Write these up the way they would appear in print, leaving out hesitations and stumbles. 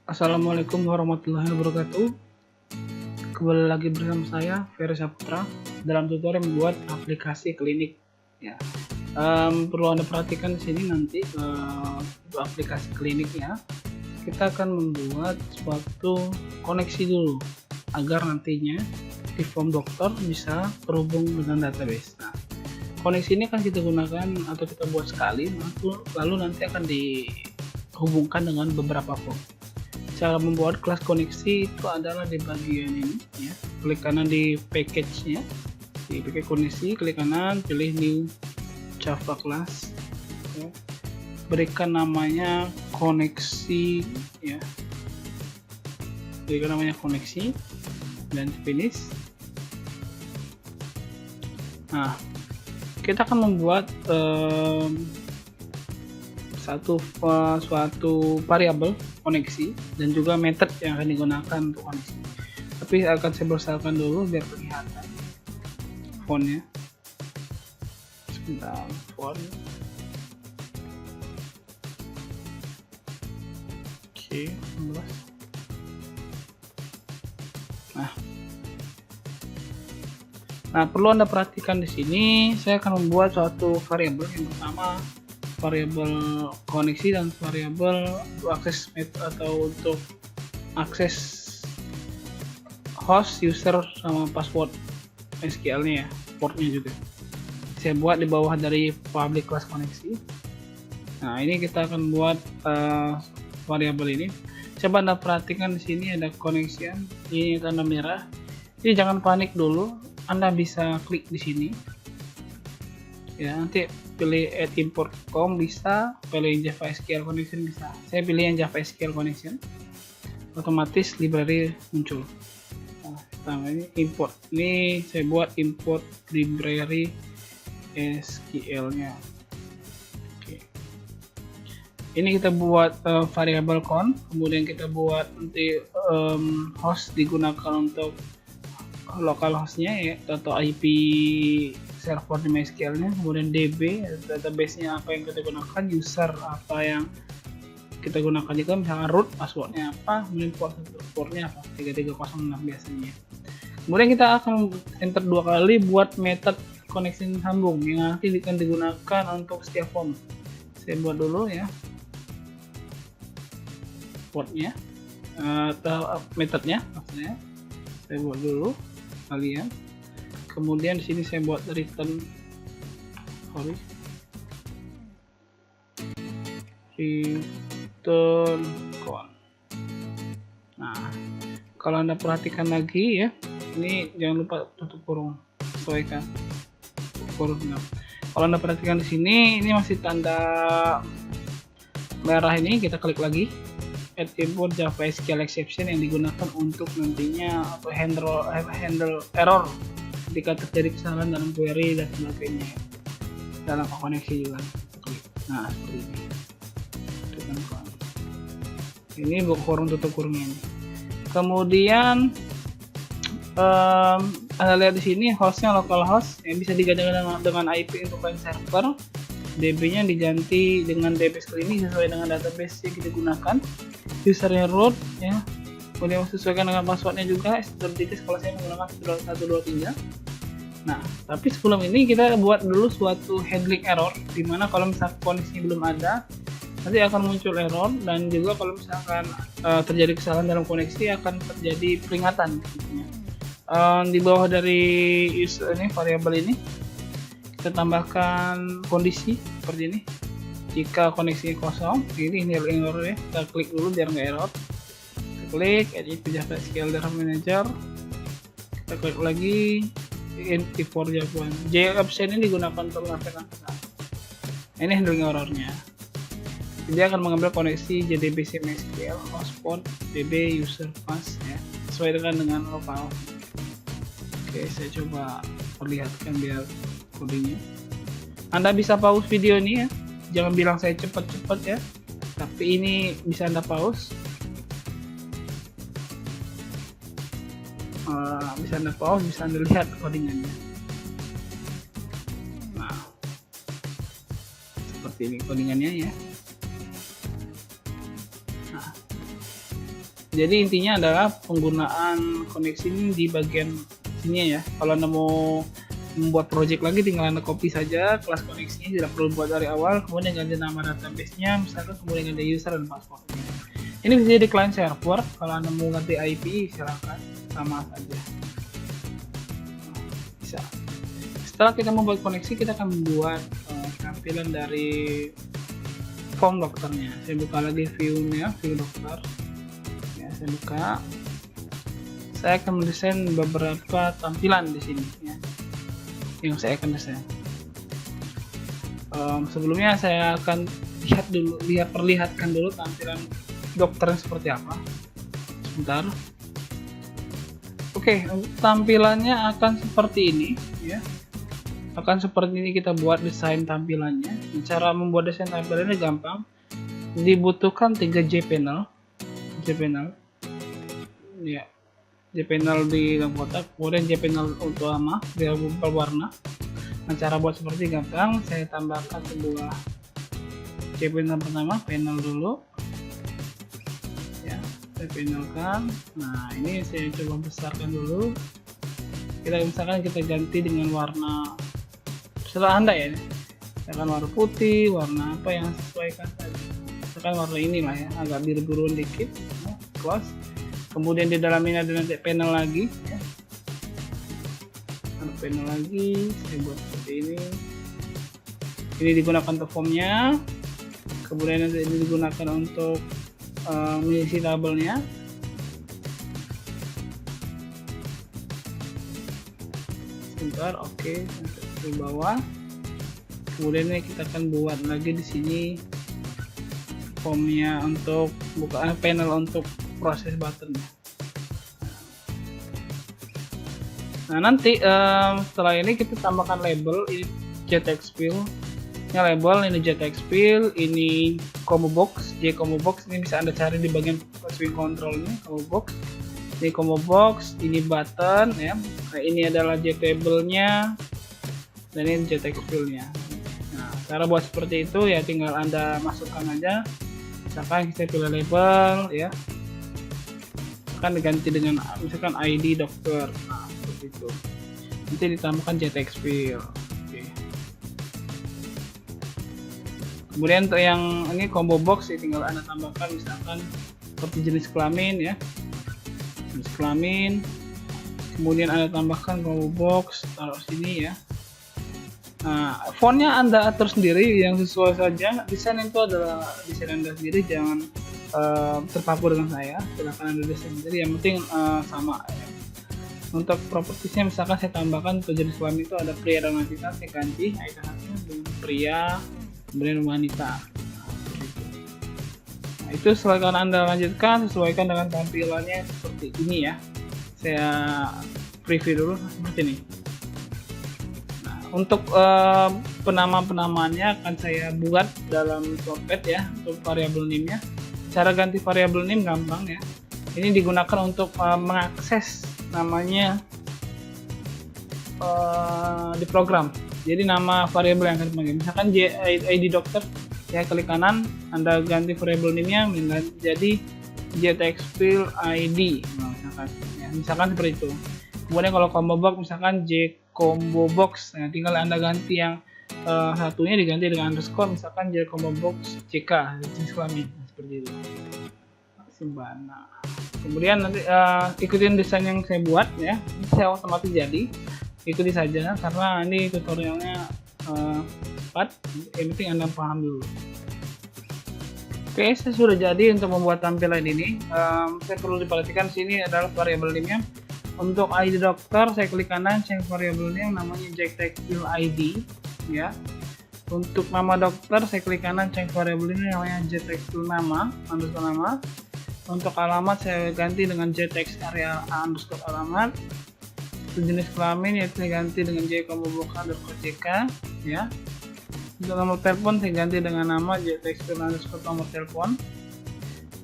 Assalamualaikum warahmatullahi wabarakatuh. Kembali lagi bersama saya Ferry Saputra dalam tutorial membuat aplikasi klinik. Ya, perlu Anda perhatikan di sini nanti untuk aplikasi kliniknya kita akan membuat suatu koneksi dulu agar nantinya di form dokter bisa terhubung dengan database. Nah, koneksi ini akan kita gunakan atau kita buat sekali, lalu nanti akan dihubungkan dengan beberapa form. Cara membuat kelas koneksi itu adalah di bagian ini ya, klik kanan di package nya, di package koneksi, klik kanan, pilih new Java class ya. Berikan namanya koneksi ya, berikan namanya koneksi dan finish. Nah, kita akan membuat suatu variabel koneksi dan juga method yang akan digunakan untuk koneksi. Tapi akan saya besarkan dulu biar kelihatan fontnya. Sebentar, font. Oke, 16. Nah, perlu Anda perhatikan di sini, saya akan membuat suatu variabel. Yang pertama variabel koneksi dan variabel untuk akses atau untuk akses host, user sama password SQL-nya ya, portnya juga. Saya buat di bawah dari public class koneksi. Nah, ini kita akan buat variabel ini. Coba Anda perhatikan di sini ada koneksi, ini tanda merah. Jadi jangan panik dulu, Anda bisa klik di sini. Ya, nanti pilih add import com bisa, pilih Java SQL connection bisa. Saya pilih yang Java SQL connection, otomatis library muncul. Nah, pertama ini import, ini saya buat import library SQL nya. Oke, ini kita buat variable count, kemudian kita buat nanti host digunakan untuk local hostnya ya, atau IP server di MySQL-nya, kemudian DB database-nya apa yang kita gunakan, user apa yang kita gunakan juga, misalnya root passwordnya apa, kemudian portnya apa, 3306 biasanya. Kemudian kita akan enter 2 kali buat method connection sambung yang nanti akan digunakan untuk setiap form. Saya buat dulu ya portnya atau methodnya, maksudnya saya buat dulu kalian. Kemudian di sini saya buat return count. Nah, kalau Anda perhatikan lagi ya, ini jangan lupa tutup kurung, sesuaikan kurungnya. Kalau Anda perhatikan di sini, ini masih tanda merah ini, kita klik lagi add import Java SQL exception yang digunakan untuk nantinya atau handle error ketika terjadi kesalahan dalam query dan sebagainya, dalam koneksi juga. Nah, seperti ini. Ini kurung tutup kurungnya ini. Kemudian Anda lihat di sini hostnya localhost yang bisa diganti dengan IP untuk client server. DB-nya diganti dengan DB screening sesuai dengan database yang kita gunakan. Usernya root ya. Kemudian sesuaikan dengan passwordnya juga, kalau saya menggunakan 123. Nah, tapi sebelum ini kita buat dulu suatu handling error, dimana kalau misalkan koneksi belum ada, nanti akan muncul error, dan juga kalau misalkan terjadi kesalahan dalam koneksi akan terjadi peringatan. Di bawah dari user ini, variabel ini, kita tambahkan kondisi seperti ini. Jika koneksinya kosong, ini handling error ya, kita klik dulu biar nggak error. Klik add Java SQL Data Manager, kita klik lagi import Java. JAption ini digunakan untuk melakukan ini handling errornya. Dia akan mengambil koneksi JDBC MySQL, hotspot, DB, user, pass ya, sesuai dengan lokal. Oke, saya coba perlihatkan biar kodenya. Anda bisa pause video ini ya, jangan bilang saya cepat-cepat ya, tapi ini bisa Anda pause. Bisa Anda pause, bisa Anda lihat codingannya. Nah, seperti ini codingannya ya. Nah, Jadi intinya adalah penggunaan koneksi ini di bagian sini ya. Kalau Anda mau membuat project lagi, tinggal Anda copy saja kelas koneksinya, tidak perlu buat dari awal, kemudian ganti nama database-nya, misalkan kemudian ganti user dan password. Ini bisa jadi client server. Kalau Anda mau ganti IP, silakan, sama saja. Bisa. Setelah kita membuat koneksi, kita akan membuat tampilan dari form dokternya. Saya buka lagi view-nya, view dokter. Ya, saya buka. Saya akan mendesain beberapa tampilan di sini ya, yang saya akan desain. Sebelumnya saya akan perlihatkan dulu tampilan dokternya seperti apa. Sebentar. Oke, tampilannya akan seperti ini ya. Akan seperti ini kita buat desain tampilannya. Cara membuat desain tampilannya gampang. Dibutuhkan 3 JPanel. Ya. JPanel di dalam kotak, kemudian JPanel utama dia berwarna. Nah, cara buat seperti gampang, saya tambahkan sebuah JPanel pertama, panel dulu. Ya, saya panelkan. Nah, ini saya coba besarkan dulu. Misalkan kita ganti dengan warna terserah Anda ya. Misalkan warna putih, warna apa yang sesuaikan saja. Misalkan warna inilah ya, agak biru-biruan dikit. Nah, close. Kemudian di dalam ini ada nanti panel lagi ya. Ada panel lagi, saya buat seperti ini. Ini digunakan untuk formnya. Kemudian nanti ini digunakan untuk mengisi tabelnya. Sebentar, oke, di bawah. Kemudian ini kita akan buat lagi di sini formnya untuk bukaan panel untuk proses button. Nah, nanti setelah ini kita tambahkan label. Ini JTEX fill. Ini label, ini JTEX fill, ini combo box, combo box. Ini bisa Anda cari di bagian swing control ini, combo box. Ini combo box, ini button ya. Nah, ini adalah JTable-nya dan ini JTEX fill-nya. Nah, cara buat seperti itu ya tinggal Anda masukkan aja. Misalkan kita pilih label ya. Akan diganti dengan misalkan ID dokter. Nah, seperti itu. Nanti ditambahkan JTEX fill. Oke. Kemudian untuk yang ini combo box ya tinggal Anda tambahkan misalkan seperti jenis kelamin ya. Jenis kelamin. Kemudian Anda tambahkan combo box, taruh sini ya. Nah, fontnya Anda atur sendiri yang sesuai saja. Desain itu adalah desain Anda sendiri, jangan terpaku dengan saya. Silahkan Anda desain sendiri, yang penting sama ya. Untuk propertiesnya misalkan saya tambahkan untuk jenis kelamin itu ada pria dan wanita, saya ganti ikonnya dengan pria kemudian wanita. Nah, itu silahkan Anda lanjutkan, sesuaikan dengan tampilannya seperti ini ya. Saya preview dulu seperti ini. Untuk penamaannya akan saya buat dalam Notepad ya, untuk variabel name-nya. Cara ganti variabel name gampang ya. Ini digunakan untuk mengakses namanya di program. Jadi nama variabel yang akan dipanggil. Misalkan ID dokter, ya klik kanan, Anda ganti variabel name-nya menjadi JTEX fill ID. Nah, misalkan seperti itu. Kemudian kalau combo box misalkan combo box, nah tinggal Anda ganti yang satunya diganti dengan underscore, misalkan combo box CK jenis kelamin seperti itu. Simbana. Kemudian nanti ikutin desain yang saya buat ya, ini saya otomatis jadi, ikuti saja karena ini tutorialnya cepat, yang penting Anda paham dulu. Oke, saya sudah jadi untuk membuat tampilan ini. Saya perlu diperhatikan sini adalah variabel name-nya. Untuk ID dokter, saya klik kanan, change variabelnya namanya JTEX fill ID ya. Untuk nama dokter, saya klik kanan, change variabelnya namanya JTEX fill nama, underscore nama. Untuk alamat, saya ganti dengan JTEX area underscore alamat. Untuk jenis kelamin, ya saya ganti dengan combo box underscore CK ya. Untuk nomor telepon, saya ganti dengan nama JTEX fill underscore nomor telepon.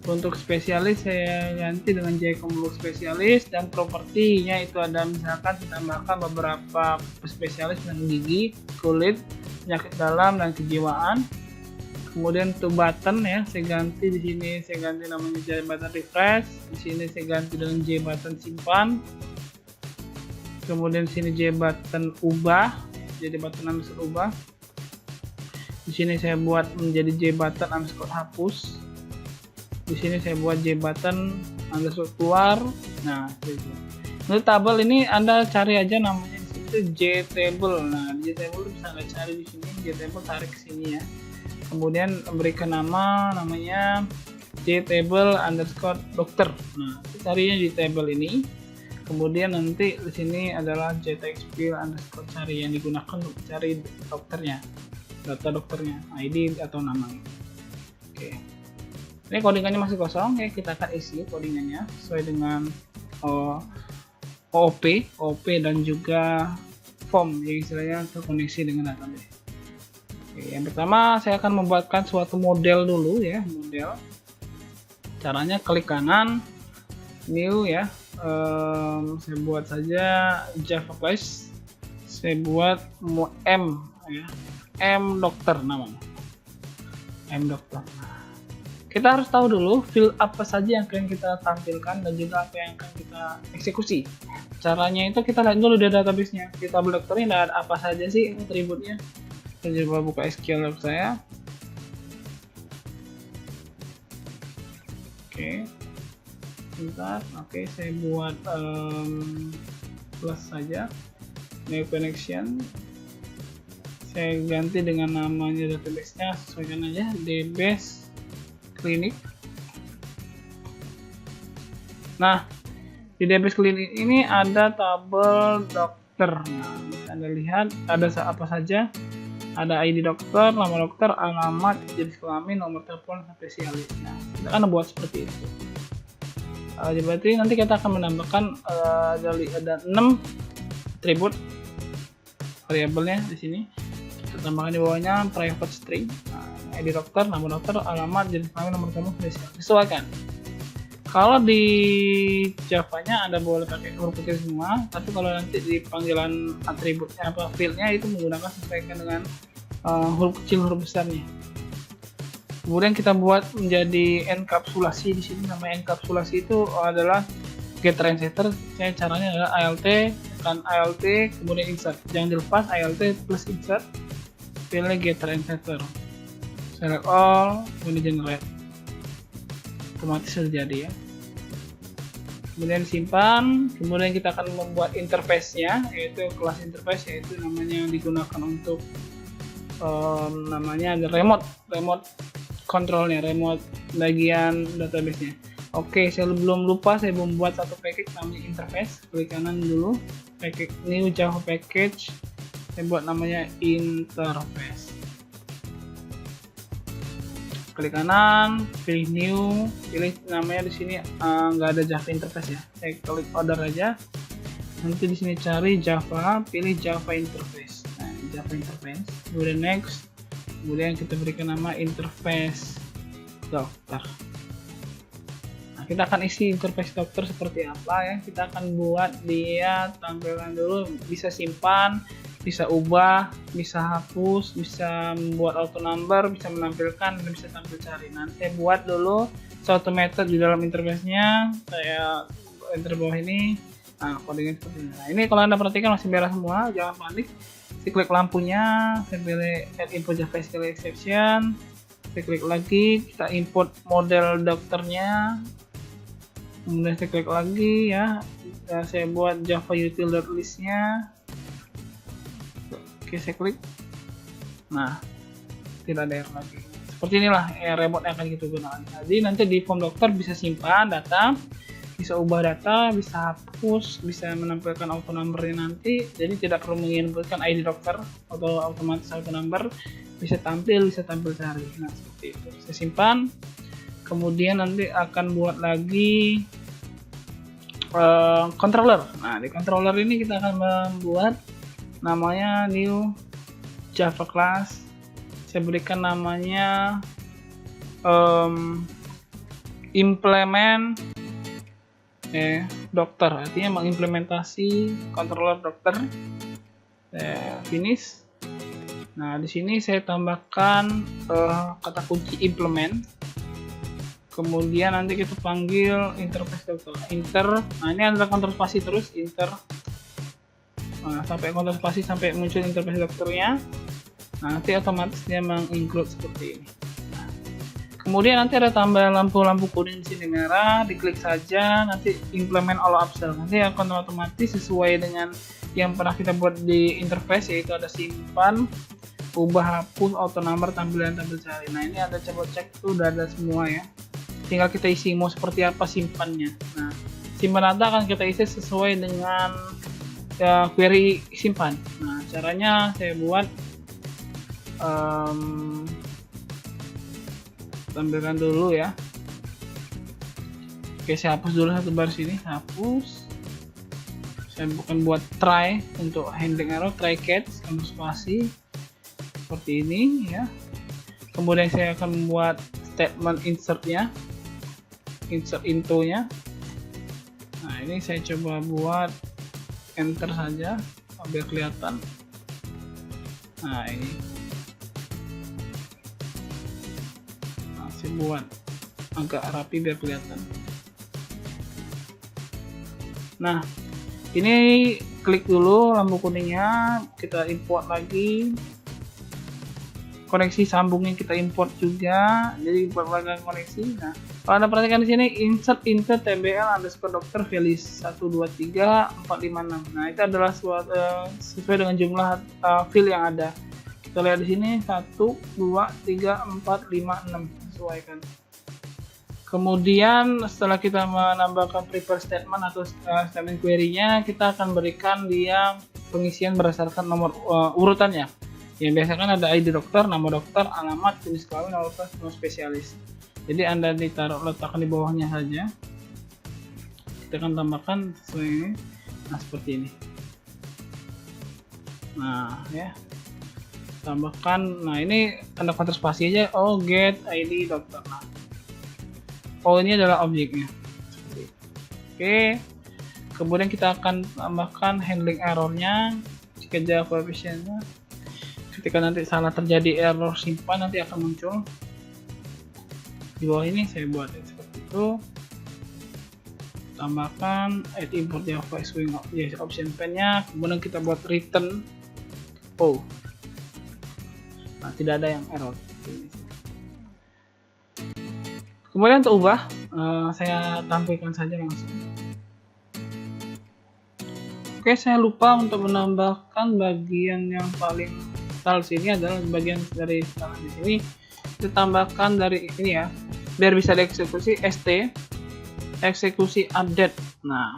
Untuk spesialis saya ganti dengan combo spesialis, dan propertinya itu ada misalkan ditambahkan beberapa spesialis dengan gigi, kulit, penyakit dalam dan kejiwaan. Kemudian untuk button ya, saya ganti di sini, saya ganti namanya J button refresh. Di sini saya ganti dengan J button simpan. Kemudian di sini J button ubah, jadi button underscore ubah. Di sini saya buat menjadi J button underscore hapus. Di sini saya buat J button underscore keluar. Nah, gitu. Untuk tabel ini Anda cari aja namanya di situ J table. Nah, J table bisa Anda cari di sini, J table tarik ke sini ya. Kemudian berikan namanya J table underscore dokter. Nah, carinya di table ini. Kemudian nanti di sini adalah JTXT underscore cari yang digunakan untuk cari dokternya, data dokternya, ID atau namanya. Oke. Ini codingannya masih kosong ya, kita akan isi codingannya sesuai dengan OOP dan juga form yang istilahnya terkoneksi dengan database. Oke, yang pertama saya akan membuatkan suatu model dulu ya, model. Caranya klik kanan, new ya. Saya buat saja Java class. Saya buat M ya, M dokter namanya, M dokter. Kita harus tahu dulu field apa saja yang akan kita tampilkan dan juga apa yang akan kita eksekusi. Caranya itu kita lihat dulu di database-nya. Di tabel dokter ini ada apa saja sih atributnya. Saya coba buka SQL Lab saya. Oke. Bentar, oke, saya buat plus saja, new connection. Saya ganti dengan namanya database-nya, sesuaikan aja DBase Clinic. Nah, di DBase Clinic ini ada tabel dokter. Nah, bisa Anda lihat ada apa saja. Ada ID dokter, nama dokter, alamat, jenis kelamin, nomor telepon, spesialis. Nah, kita akan buat seperti itu. Berarti nanti kita akan menambahkan ada 6 atribut variabelnya di sini. Kita tambahkan di bawahnya private string, ID dokter, nama dokter, alamat, jenis kelamin, nomor telepon, spesialis. Sesuaikan. Kalau di Java-nya Anda boleh pakai huruf kecil semua, tapi kalau nanti di panggilan atributnya apa fieldnya itu menggunakan sesuaikan dengan huruf kecil huruf besarnya. Kemudian kita buat menjadi enkapsulasi di sini. Namanya enkapsulasi itu adalah get translator. Caranya adalah alt, tekan alt, kemudian insert. Jangan dilepas, alt plus insert. Pilih get translator. Select all, kemudian generate. Otomatis sudah jadi ya. Kemudian simpan. Kemudian kita akan membuat interface-nya, yaitu kelas interface, yaitu namanya yang digunakan untuk namanya ada remote controlnya, remote bagian database-nya. Oke, saya belum lupa, saya membuat satu package namanya interface. Klik kanan dulu, package new Java package. Saya buat namanya interface. Klik kanan, pilih new, pilih namanya di sini nggak ada Java interface ya. Saya klik order aja. Nanti di sini cari Java, pilih Java interface. Nah, Java interface. Kemudian next. Kemudian kita berikan nama interface dokter. Nah, kita akan isi interface dokter seperti apa ya. Kita akan buat dia tampilan dulu, bisa simpan, bisa ubah, bisa hapus, bisa membuat auto number, bisa menampilkan, dan bisa tampil cari. Nanti saya buat dulu suatu method di dalam interface-nya. Saya enter bawah ini. Nah, codingnya seperti ini. Nah, ini kalau Anda perhatikan masih merah semua, jangan panik. Saya klik lampunya, saya pilih add info Java SQL exception, saya klik lagi, kita import model dokternya, kemudian saya klik lagi ya, dan saya buat Java util.list-nya. Oke, saya klik. Nah, tidak ada error lagi. Seperti inilah remote yang akan kita gunakan. Jadi nanti di form dokter bisa simpan data, bisa ubah data, bisa hapus, bisa menampilkan auto number-nya nanti. Jadi tidak perlu menginputkan ID dokter atau otomatis auto number, bisa tampil cari. Nah, seperti itu. Saya simpan. Kemudian nanti akan buat lagi controller. Nah, di controller ini kita akan membuat namanya new Java class. Saya berikan namanya implement dokter, artinya mengimplementasi controller dokter. Finish. Nah, di sini saya tambahkan kata kunci implement. Kemudian nanti kita panggil interface dokter. Nah ini adalah kontrol spasi terus sampai kontrol spasi sampai muncul interface dokternya. Nah, nanti otomatis dia menginclude seperti ini. Nah, kemudian nanti ada tambah lampu-lampu kuning di sini merah, diklik saja, nanti implement all option. Nanti akan otomatis sesuai dengan yang pernah kita buat di interface, yaitu ada simpan, ubah, hapus, auto number, tampilan tampil cari. Nah ini ada coba cek tuh udah ada semua ya. Tinggal kita isi mau seperti apa simpannya. Nah, simpan data akan kita isi sesuai dengan query simpan. Nah, caranya saya buat tampilkan dulu ya. Oke, saya hapus dulu satu baris ini, hapus. Saya bukan buat try untuk handling error, try catch, kontrol spasi seperti ini ya. Kemudian saya akan membuat statement insertnya, insert into-nya. Nah, ini saya coba buat enter saja biar kelihatan. Nah, ini saya buat agak rapi biar kelihatan. Nah, ini klik dulu lampu kuningnya, kita import lagi. Koneksi sambungnya kita import juga, jadi import lagi koneksi. Nah, kalau Anda perhatikan di sini insert into tbl underscore dokter values 123456. Nah, itu adalah sesuai dengan jumlah field yang ada. Kita lihat di sini 1 2 3 4 5 6 sesuaikan. Kemudian setelah kita menambahkan prepare statement atau statement query-nya, kita akan berikan dia pengisian berdasarkan nomor urutannya. Yang biasa kan ada ID dokter, nama dokter, alamat, jenis kelamin, nomor spesialis. Jadi Anda letakkan di bawahnya saja. Kita akan tambahkan sesuai ini. Nah, seperti ini. Nah, ya. Tambahkan. Nah, ini tanda counter spasi aja. Oh, get ID dokter. Nah. Oh, ini adalah objeknya. Oke. Kemudian kita akan tambahkan handling errornya. Jika Java coefficientnya. Ketika nanti salah terjadi error simpan, nanti akan muncul di bawah ini. Saya buat seperti itu. Tambahkan add import Java swing option pen-nya. Kemudian kita buat return. Oh, nah, tidak ada yang error. Kemudian untuk ubah, saya tampilkan saja langsung. Oke, saya lupa untuk menambahkan bagian yang paling sini adalah bagian dari di sini. Kita tambahkan dari ini ya, biar bisa dieksekusi st eksekusi update. Nah,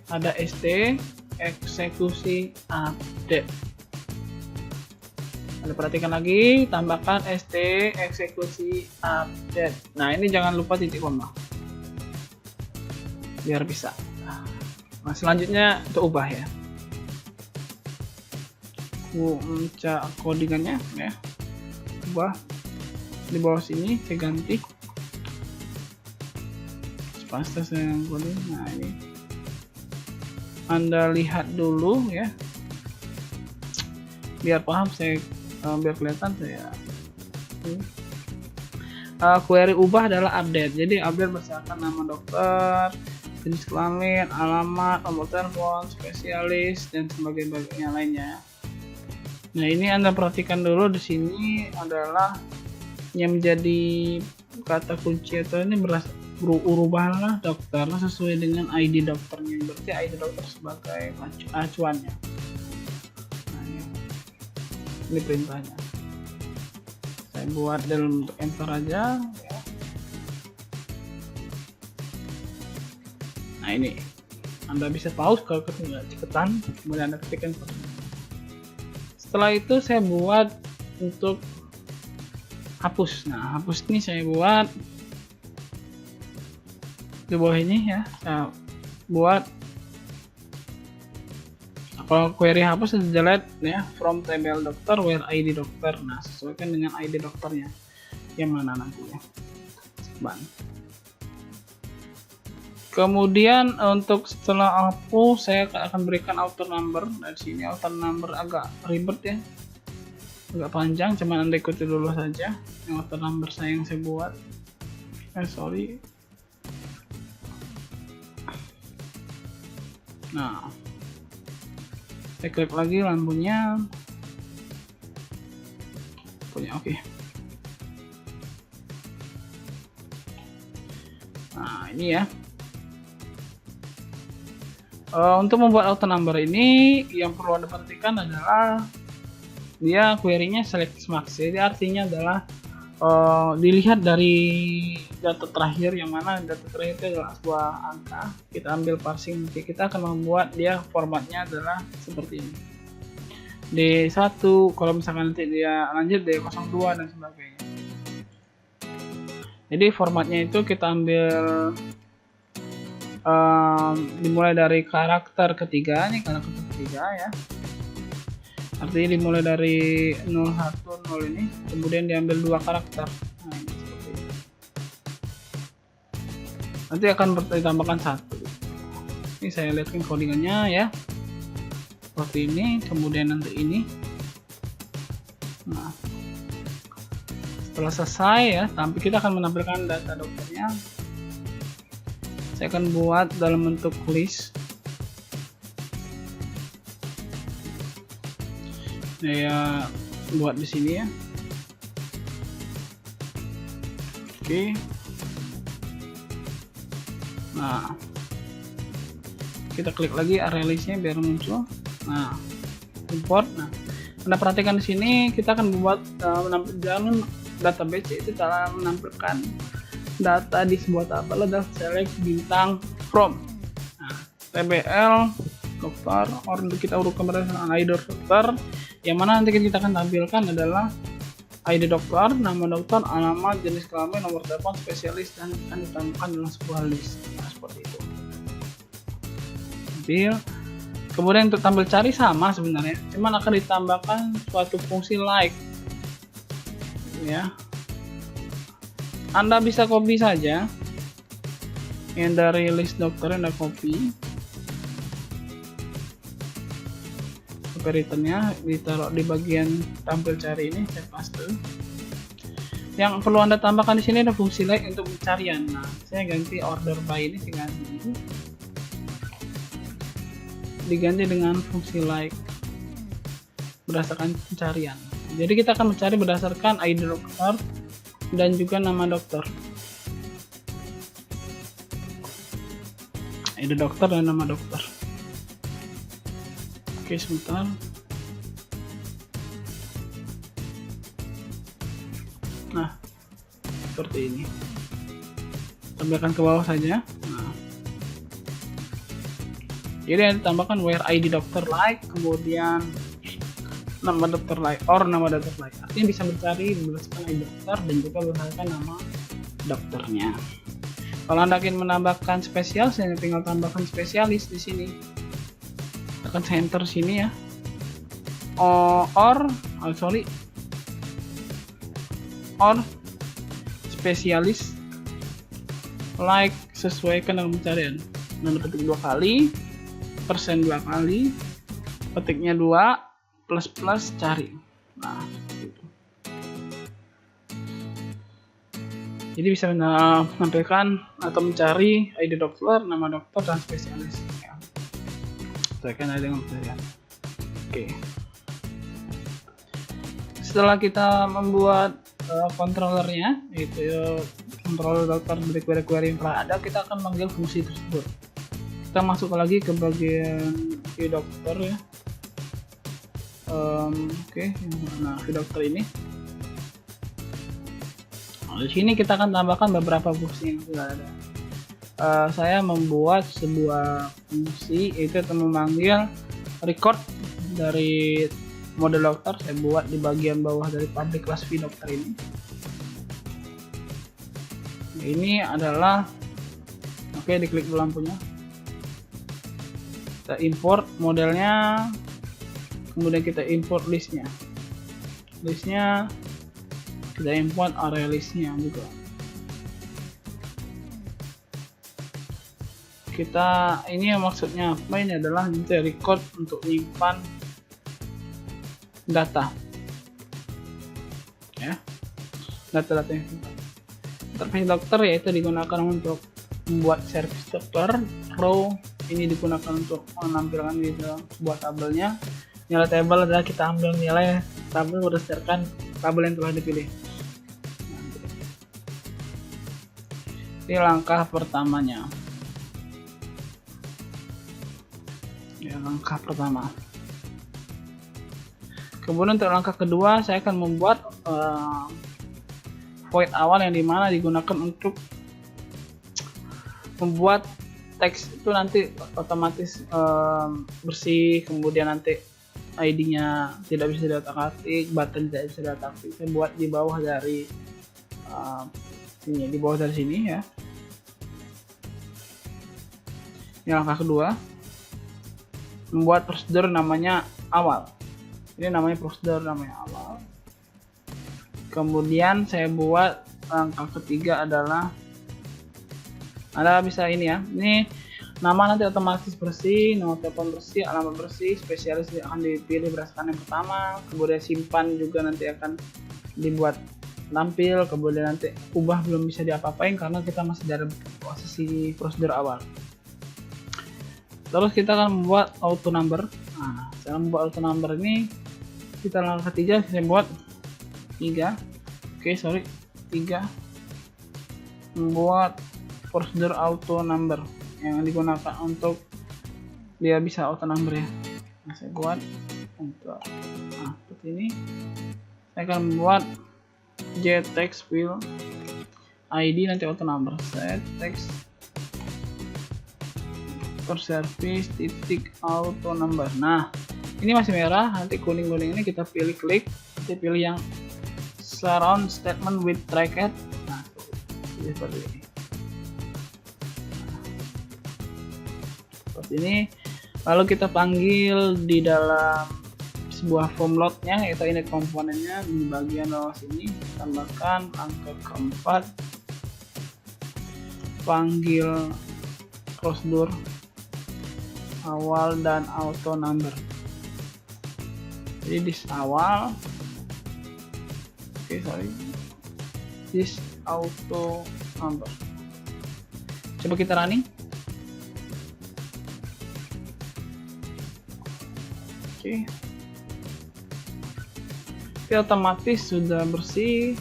ada st eksekusi update. Anda perhatikan lagi, tambahkan st eksekusi update. Nah, ini jangan lupa titik koma biar bisa. Nah, selanjutnya untuk ubah ya. Cek codingannya ya, ubah di bawah sini saya ganti pasta saya coding. Nah, ini Anda lihat dulu ya biar paham, saya biar kelihatan saya query ubah adalah update. Jadi update berdasarkan nama dokter, jenis kelamin, alamat, nomor telepon, spesialis, dan sebagainya lainnya. Nah, ini Anda perhatikan dulu di sini adalah yang menjadi kata kunci atau ini berubahlah dokter sesuai dengan ID dokternya. Berarti ID dokter sebagai acuannya. Nah, ini perintahnya. Saya buat dalam bentuk enter aja. Ya. Nah, ini Anda bisa pause kalau ketinggalan, kemudian Anda ketikkan. Setelah itu saya buat untuk hapus. Nah, hapus ini saya buat di bawah ini ya. Saya buat kalau query hapus delete ya from table dokter where ID dokter. Nah, sesuaikan dengan ID dokternya yang mana nantinya. Kemudian untuk setelah hapus saya akan berikan auto number. Dari sini auto number agak ribet ya. agak panjang, cuman Anda ikuti dulu saja yang author number yang saya buat. Sorry. Nah, saya klik lagi lampunya. Oke. Nah, ini ya. Untuk membuat auto number ini yang perlu Anda perhatikan adalah dia query-nya select max. Jadi artinya adalah dilihat dari data terakhir, yang mana data terakhir itu adalah sebuah angka. Kita ambil parsing, kita akan membuat dia formatnya adalah seperti ini. D1, kalau misalkan nanti dia lanjut D02 dan sebagainya. Jadi formatnya itu kita ambil dimulai dari karakter ketiga, ini karakter ketiga ya. Artinya dimulai dari 010 ini, kemudian diambil 2 karakter. Nah, ini seperti ini. Nanti akan ditambahkan 1. Ini saya lihatkan codingannya ya. Seperti ini, kemudian nanti ini. Nah, setelah selesai ya, tapi kita akan menampilkan data dokternya. Saya akan buat dalam bentuk list. Saya buat di sini ya. Oke. Nah, kita klik lagi area listnya biar muncul. Nah, import. Nah, Anda perhatikan di sini kita akan membuat dalam database itu cara menampilkan data di sebuah tabel adalah select bintang from. Nah, TBL dokter, order kita urutkan berdasarkan ID dokter, yang mana nanti kita akan tampilkan adalah ID dokter, nama dokter, alamat, jenis kelamin, nomor telepon, spesialis, dan akan ditambahkan dalam sebuah list. Nah, seperti itu. Tampil. Kemudian untuk tampil cari sama sebenarnya, cuman akan ditambahkan suatu fungsi like. Ya. Anda bisa copy saja yang dari list dokter, Anda copy, returnnya ditaruh di bagian tampil cari ini, saya paste. Yang perlu Anda tambahkan di sini ada fungsi like untuk pencarian. Nah, saya ganti order by ini, saya ganti diganti dengan fungsi like berdasarkan pencarian. Jadi kita akan mencari berdasarkan ID dokter dan juga nama dokter. ID dokter dan nama dokter. Oke, sebentar. Nah, seperti ini. Tambahkan ke bawah saja. Nah. Jadi yang ditambahkan where ID dokter like, kemudian nama dokter like or nama dokter like. Artinya bisa mencari berdasarkan ID dokter dan juga berdasarkan nama dokternya. Kalau Anda ingin menambahkan spesial, saya tinggal tambahkan spesialis di sini. Tekan center sini ya. Or spesialis like sesuaikan dengan pencarian. Anda petik 2 kali, persen 2 kali, petiknya 2. Plus cari. Nah, gitu. Jadi bisa menampilkan atau mencari ID dokter, nama dokter, dan spesialis. Ya. Sesuaikan dengan pencarian. Oke. Setelah kita membuat controllernya, yaitu controller dokter dari query-query yang telah ada, kita akan manggil fungsi tersebut. Kita masuk lagi ke bagian dokter ya. Oke. Nah, dokter ini. Nah, di sini kita akan tambahkan beberapa fungsi yang sudah ada. Saya membuat sebuah fungsi yaitu memanggil record dari model dokter. Saya buat di bagian bawah dari public class v dokter ini. Nah, ini adalah diklik dulu lampunya. Kita import modelnya. Kemudian kita import listnya kita import area listnya juga. Kita ini maksudnya apa, ini adalah record untuk menyimpan data. ya, data-data yang simpan. Interface dokter yaitu digunakan untuk membuat service dokter. Row ini digunakan untuk menampilkan di dalam sebuah tabelnya. Nilai tabel adalah kita ambil nilai tabel berdasarkan tabel yang telah dipilih. Ini langkah pertamanya. Ya, langkah pertama. Kemudian untuk langkah kedua, saya akan membuat void awal yang dimana digunakan untuk membuat teks itu nanti otomatis bersih, kemudian nanti ID-nya tidak bisa diotak-atik, button tidak bisa diotak-atik. Saya buat di bawah dari sini, di bawah dari sini ya. Ini langkah kedua, membuat prosedur namanya awal. Ini namanya prosedur namanya awal. Kemudian saya buat langkah ketiga adalah bisa ini ya. Ini nama nanti otomatis bersih, nomor telepon bersih, alamat bersih, spesialis akan dipilih berdasarkan yang pertama. Kemudian simpan juga nanti akan dibuat tampil. Kemudian nanti ubah belum bisa diapa-apain karena kita masih dalam posisi prosedur awal. Terus kita akan membuat auto number. Nah, cara membuat auto number ini kita langkah ketiga, saya buat 3. Oke, sorry, 3. Membuat prosedur auto number yang digunakan untuk dia bisa auto number ya. Nah, saya buat untuk seperti ini. Saya akan membuat jtext field ID nanti auto number, set text service titik auto number. Nah, ini masih merah, nanti kuning-kuning ini kita pilih klik, kita pilih yang surround statement with bracket. Nah, seperti ini. Seperti ini. Lalu kita panggil di dalam sebuah form load-nya, yaitu init komponennya di bagian bawah sini, tambahkan angka keempat, panggil prosedur awal dan auto number. Jadi this awal, this auto number. Coba kita running. Oke. Ini otomatis sudah bersih.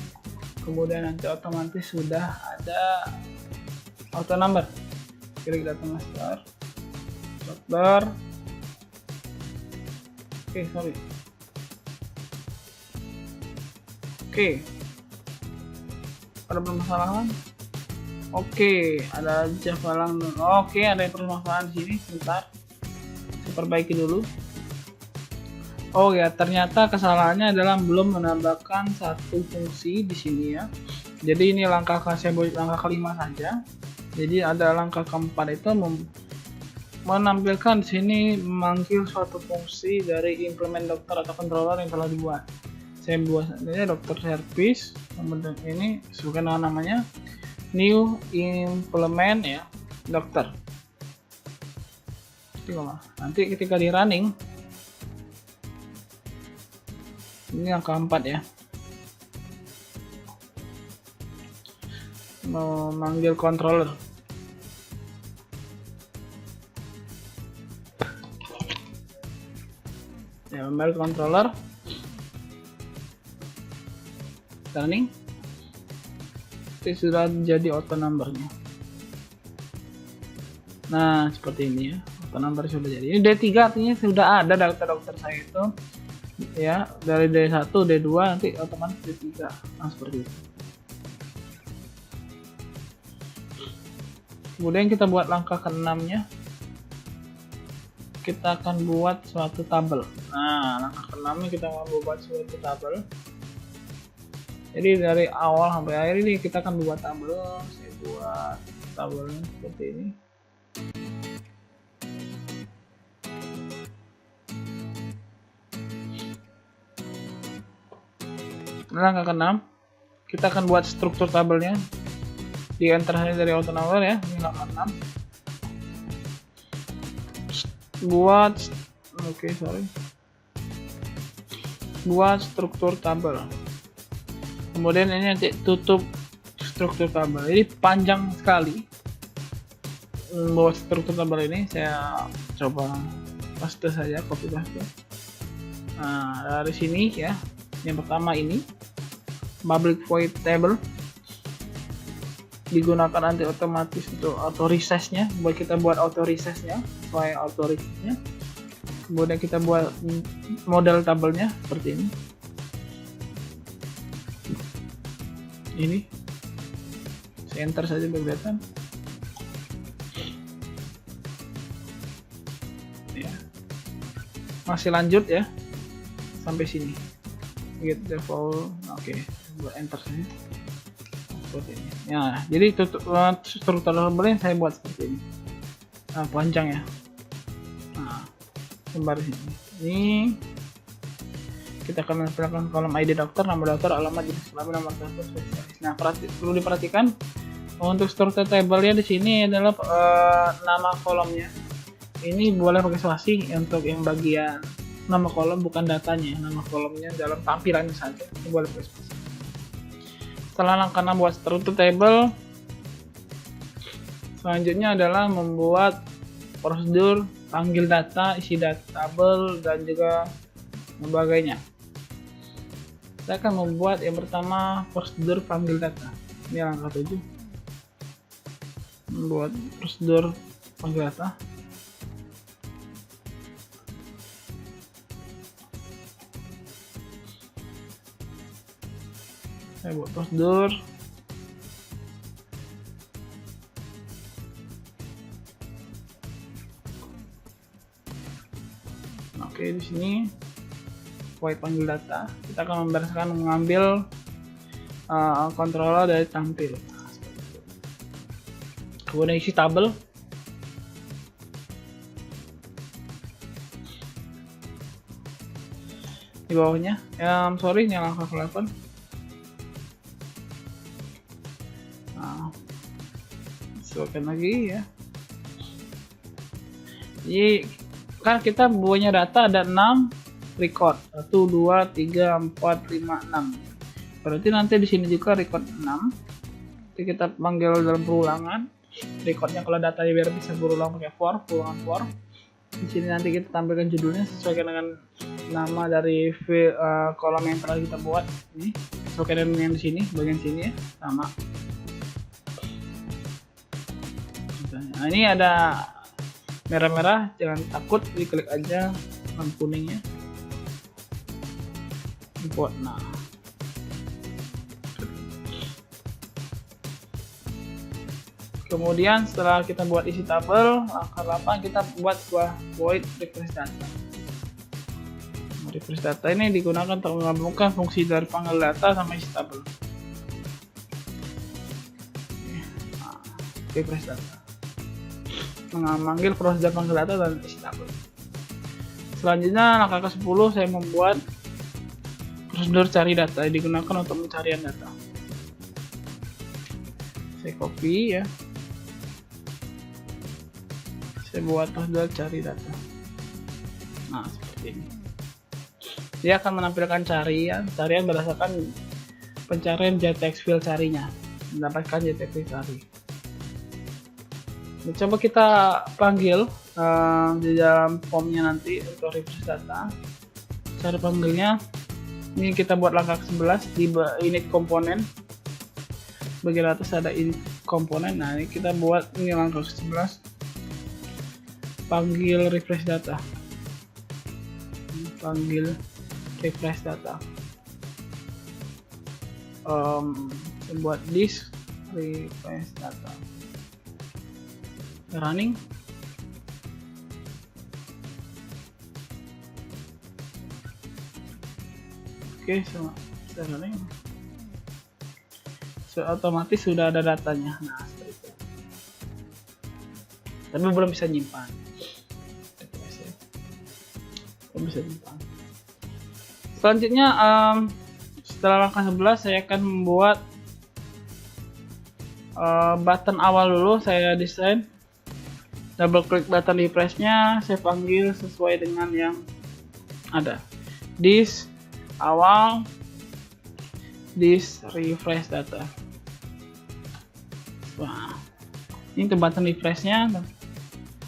Kemudian nanti otomatis sudah ada auto number. Klik data master. Oke. Ada permasalahan? Oke, ada Java lang. Oke, ada permasalahan di sini. Sebentar, saya perbaiki dulu. Oh ya, ternyata kesalahannya adalah belum menambahkan satu fungsi di sini ya. Jadi ini langkah saya buat langkah kelima saja. Jadi ada langkah keempat itu menampilkan di sini memanggil suatu fungsi dari implement dokter atau controller yang telah dibuat. Saya buat saja dokter service, kemudian ini sesuai dengan namanya new implement ya dokter. Nanti ketika di running ini angka 4 ya, memanggil controller. Ya, memanggil controller running. Ini sudah jadi auto numbernya. Nah, seperti ini ya, auto number sudah jadi. Ini D3 artinya sudah ada data dokter saya itu ya, dari D1, D2 nanti otomatis D3. Nah, seperti itu. Kemudian kita buat langkah ke-6 nya. Kita akan buat suatu tabel. Nah, langkah ke-6 nya kita mau buat suatu tabel. Jadi dari awal sampai akhir ini kita akan buat tabel. Saya buat tabelnya seperti ini. Langkah ke-6, kita akan buat struktur tabelnya. Di enter saja dari auto number ya. Ini langkah 6. Buat struktur tabel. Kemudian ini nanti tutup struktur tabel. Ini panjang sekali. Buat struktur tabel ini saya coba paste saja, copy paste. Nah, dari sini ya, yang pertama ini public void table digunakan nanti otomatis untuk auto resize-nya, buat kita buat auto resize-nya, file auto resize-nya. Kemudian kita buat model tabelnya seperti ini. Ini saya enter saja biar kelihatan. Ya. Masih lanjut ya sampai sini. Get default. Oke, buat enter saja. Seperti ini. Ya, jadi struktur tabelnya saya buat seperti ini. Nah, panjang ya. Nah, kembali sini. Ini kita akan menampilkan kolom ID dokter, nama dokter, alamat, jenis kelamin, nomor telepon spesialis. Nah, perlu diperhatikan untuk struktur tabelnya di sini adalah nama kolomnya. Ini boleh pakai spasi untuk yang bagian nama kolom, bukan datanya, nama kolomnya dalam tampilannya saja. Ini boleh pakai spasi. Setelah langkah 6 buat struktur table, selanjutnya adalah membuat prosedur panggil data, isi data tabel, dan juga sebagainya. Saya akan membuat yang pertama prosedur panggil data. Ini langkah 7. Membuat prosedur panggil data. Saya buat prosedur. Oke, di sini void panggil data, kita akan membereskan mengambil controller dari tampil. Kemudian isi tabel. Di bawahnya, sorry, ini langkah 8. Nah, sesuaikan lagi ya. Jadi kan kita buahnya data ada 6 record, 1, 2, 3, 4, 5, 6. Berarti nanti di sini juga record 6. Jadi kita panggil dalam perulangan. Recordnya kalau datanya biar bisa berulang pakai for, perulangan for. Di sini nanti kita tampilkan judulnya sesuaikan dengan nama dari kolom yang telah kita buat. Ini sesuaikan dengan yang di sini, bagian sini ya, sama. Nah, ini ada merah-merah, jangan takut, diklik aja warna kuningnya. Import. Nah, kemudian setelah kita buat isi tabel, langkah 8 kita buat sebuah void refresh data. Refresh data ini digunakan untuk menggabungkan fungsi dari panggil data sama isi tabel. Nah, refresh data memanggil prosedur panggil data dan isi tabel. Selanjutnya langkah ke-10 saya membuat prosedur cari data yang digunakan untuk pencarian data. Saya copy ya. Saya buat prosedur cari data. Nah, seperti ini. Dia akan menampilkan carian berdasarkan pencarian JTX file carinya. Mendapatkan JTX file cari. Coba kita panggil di dalam formnya nanti untuk refresh data. Cara panggilnya ini kita buat langkah ke-11 di init komponen. Bagian atas ada init komponen. Nah, ini kita buat ini langkah ke-11. Panggil refresh data. Panggil refresh data. Buat disk refresh data. Running. Oke, sudah running. Otomatis sudah ada datanya. Nah, seperti itu. Tapi belum bisa nyimpan. Belum bisa nyimpan. Selanjutnya, setelah langkah 11 saya akan membuat button awal dulu. Saya desain. Double klik button refresh-nya, saya panggil sesuai dengan yang ada. Disk awal, this refresh data. Wah, ini tuh button refreshnya.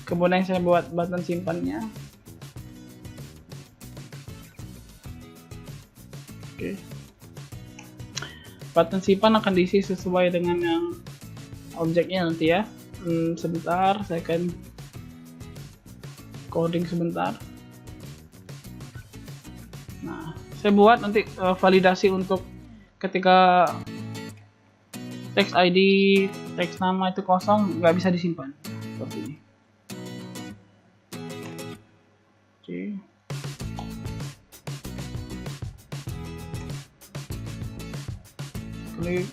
Kemudian saya buat button simpannya. Oke. Button simpan akan diisi sesuai dengan yang objeknya nanti ya. Sebentar, saya akan coding sebentar. Nah, saya buat nanti validasi untuk ketika text ID, text nama itu kosong, nggak bisa disimpan seperti ini. Oke. Klik.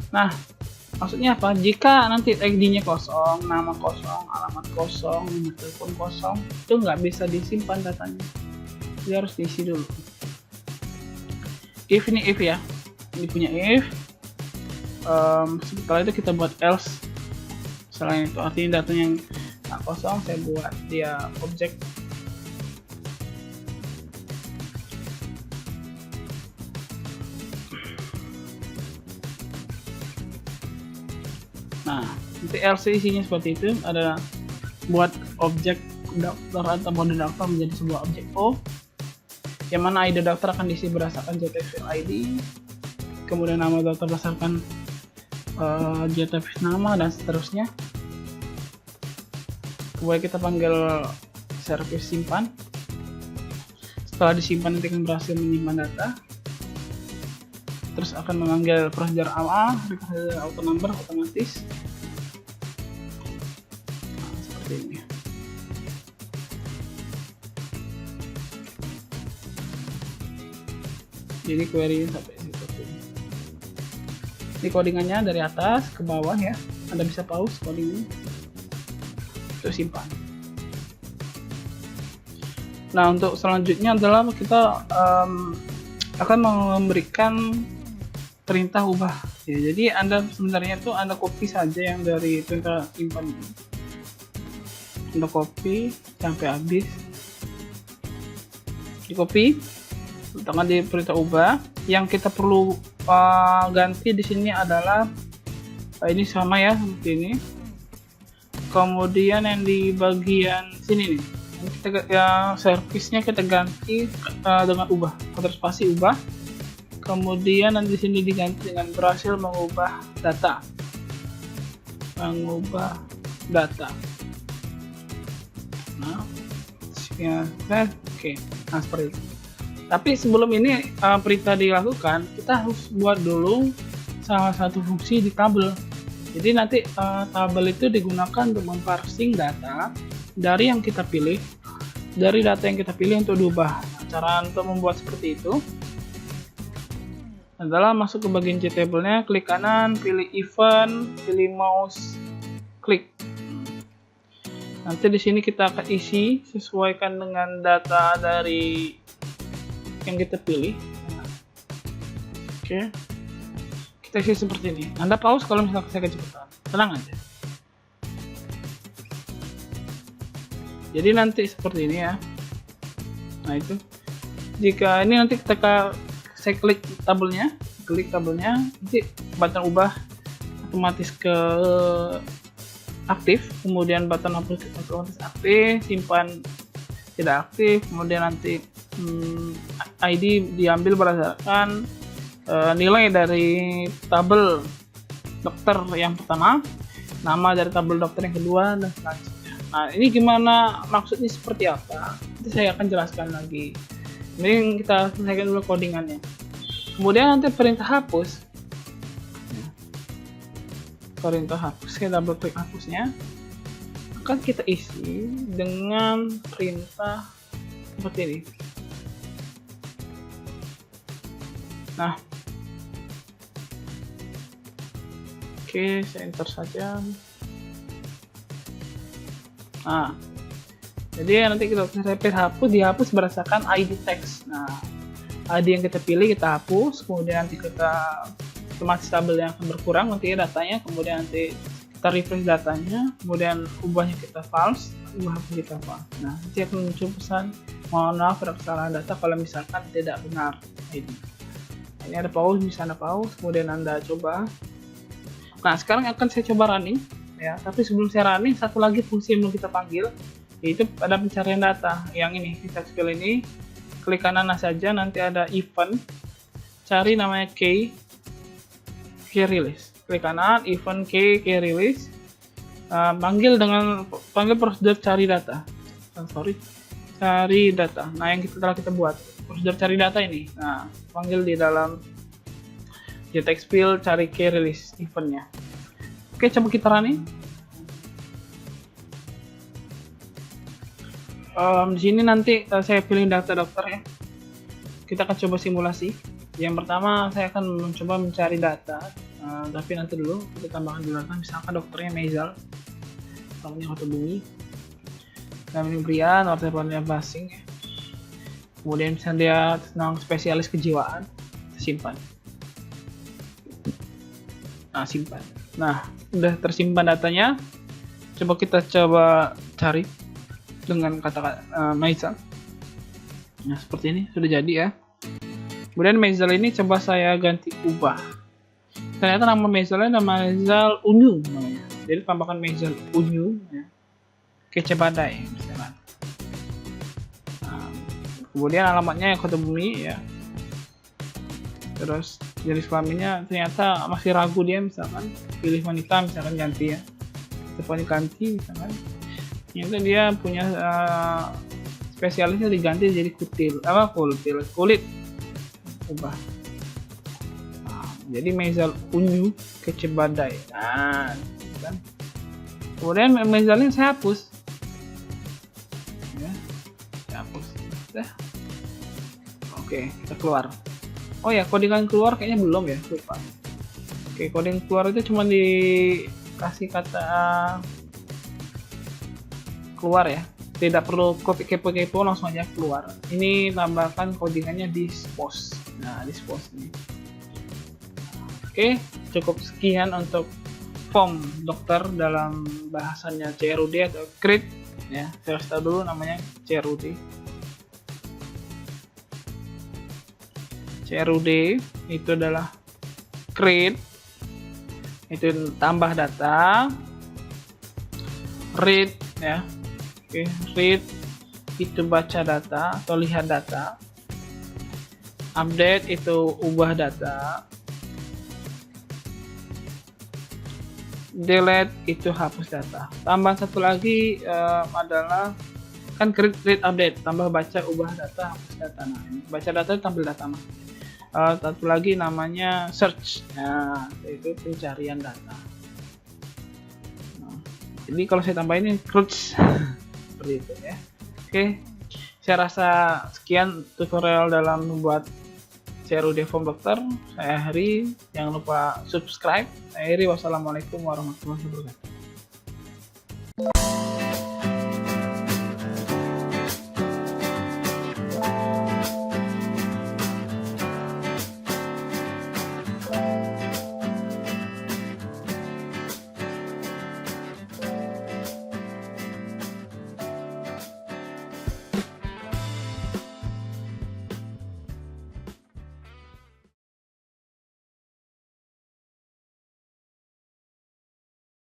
Nah, maksudnya apa? Jika nanti ID-nya kosong, nama kosong, alamat kosong, nomor telepon kosong, itu nggak bisa disimpan datanya. Dia harus diisi dulu. If ini if ya, ini punya if. Setelah itu kita buat else. Selain itu artinya datanya yang nggak kosong, saya buat dia objek. Nah, nanti else isinya seperti itu, ada buat objek daftar atau mode daftar menjadi sebuah objek O, yang mana ID daftar akan diisi berdasarkan JTFS ID, kemudian nama daftar berdasarkan JTFS nama dan seterusnya. Kemudian kita panggil service simpan. Setelah disimpan nanti akan berhasil menyimpan data. Terus akan memanggil procedure AMA, procedure auto number otomatis. Nah, seperti ini. Jadi query sampai seperti ini. Ini codingannya dari atas ke bawah ya. Anda bisa pause coding ini. Terus simpan. Nah, untuk selanjutnya adalah kita akan memberikan perintah ubah ya. Jadi Anda sebenarnya itu Anda copy saja yang dari perintah simpan ini. Anda copy sampai habis. Di copy, letakkan di perintah ubah. Yang kita perlu ganti di sini adalah ini sama ya seperti ini. Kemudian yang di bagian sini nih, kita service-nya kita ganti dengan ubah, counter spasi ubah. Kemudian nanti di sini diganti dengan berhasil mengubah data. Mengubah data. Nah, ya, oke. Nah, seperti itu. Tapi sebelum ini perintah dilakukan, kita harus buat dulu salah satu fungsi di tabel. Jadi nanti tabel itu digunakan untuk memparsing data dari yang kita pilih, dari data yang kita pilih untuk diubah. Nah, cara untuk membuat seperti itu adalah masuk ke bagian JTable-nya, klik kanan, pilih event, pilih mouse, klik. Nanti di sini kita akan isi sesuaikan dengan data dari yang kita pilih. Oke. Kita isi seperti ini. Anda pause kalau misalnya saya kecepatan. Tenang aja. Jadi nanti seperti ini ya. Nah itu. Jika ini nanti saya klik tabelnya, nanti button ubah otomatis ke aktif, kemudian button otomatis aktif, simpan tidak aktif, kemudian nanti ID diambil berdasarkan nilai dari tabel dokter yang pertama, nama dari tabel dokter yang kedua, dan selanjutnya. Nah, ini gimana maksudnya seperti apa? Nanti saya akan jelaskan lagi. Ini kita selesaikan dulu codingannya. Kemudian nanti perintah hapus. Perintah hapus, kita double klik hapusnya. Akan kita isi dengan perintah seperti ini. Nah, oke, saya enter saja. Nah, jadi nanti kita repeat hapus, dihapus berdasarkan ID text. Nah, ID yang kita pilih kita hapus, kemudian nanti kita otomatis tabel yang akan berkurang nanti datanya, kemudian nanti kita refresh datanya, kemudian ubahnya kita false, ubah kita false. Nah, nanti akan muncul pesan mohon maaf ada kesalahan data kalau misalkan tidak benar. Ini ada pause, misalnya pause, kemudian Anda coba. Nah, sekarang akan saya coba running ya, tapi sebelum saya running, satu lagi fungsi yang mau kita panggil, yaitu pada pencarian data. Yang ini, kita skill ini, klik kanan saja, nanti ada event, cari namanya key release. Klik kanan, event key release, panggil prosedur cari data. Cari data. Nah, yang telah kita buat prosedur cari data ini. Nah, panggil di dalam JTX field cari key release eventnya. Oke, coba kita running. Di sini nanti saya pilih data dokter ya. Kita akan coba simulasi. Yang pertama saya akan mencoba mencari data, tapi nanti dulu kita tambahkan dulu data. Misalkan dokternya Mezal, namanya Kota Bumi, namanya Brian, waktu panjang Basing ya. Kemudian misalnya dia tentang spesialis kejiwaan, simpan. Nah, simpan. Nah, udah tersimpan datanya. Coba kita cari dengan kata Mezal. Nah, seperti ini sudah jadi ya. Kemudian Mezal ini coba saya ganti ubah. Ternyata nama Mezalnya nama Mezal Unyu namanya. Jadi tambahkan Mezal Unyu ya. Kece Badai misalnya. Nah, kemudian alamatnya Kota Bumi ya. Terus jenis kelaminnya ternyata masih ragu dia, misalkan pilih wanita, misalkan ganti ya. Depannya ganti misalkan. Ternyata dia punya spesialisnya diganti jadi kulit. Ubah. Nah, jadi Mezal Unyu Kece Badai. Nah, kan. Kemudian Mezalnya saya hapus. Ya, saya hapus. Udah. Oke, kita keluar. Oh ya, codingan keluar kayaknya belum ya, lupa. Oke, coding keluar itu cuma dikasih kata keluar ya. Tidak perlu kepo-kepo, langsung aja keluar. Ini tambahkan codingannya dispose. Nah, dispose ini. Oke, cukup sekian untuk form dokter dalam bahasannya CRUD atau CRID ya. Saya tahu dulu namanya CRUD. CRUD itu adalah create, itu tambah data, read ya. Oke, read itu baca data atau lihat data, update itu ubah data, delete itu hapus data. Tambah satu lagi adalah kan create update, tambah baca ubah data hapus data. Nah, ini baca data tampil data mah. Satu lagi namanya search, nah itu pencarian data. Nah, jadi kalau saya tambahin ini search seperti itu ya. Oke, saya rasa sekian tutorial dalam membuat CRUD form dokter. Saya Heri, jangan lupa subscribe. Saya Heri, wassalamualaikum warahmatullahi wabarakatuh.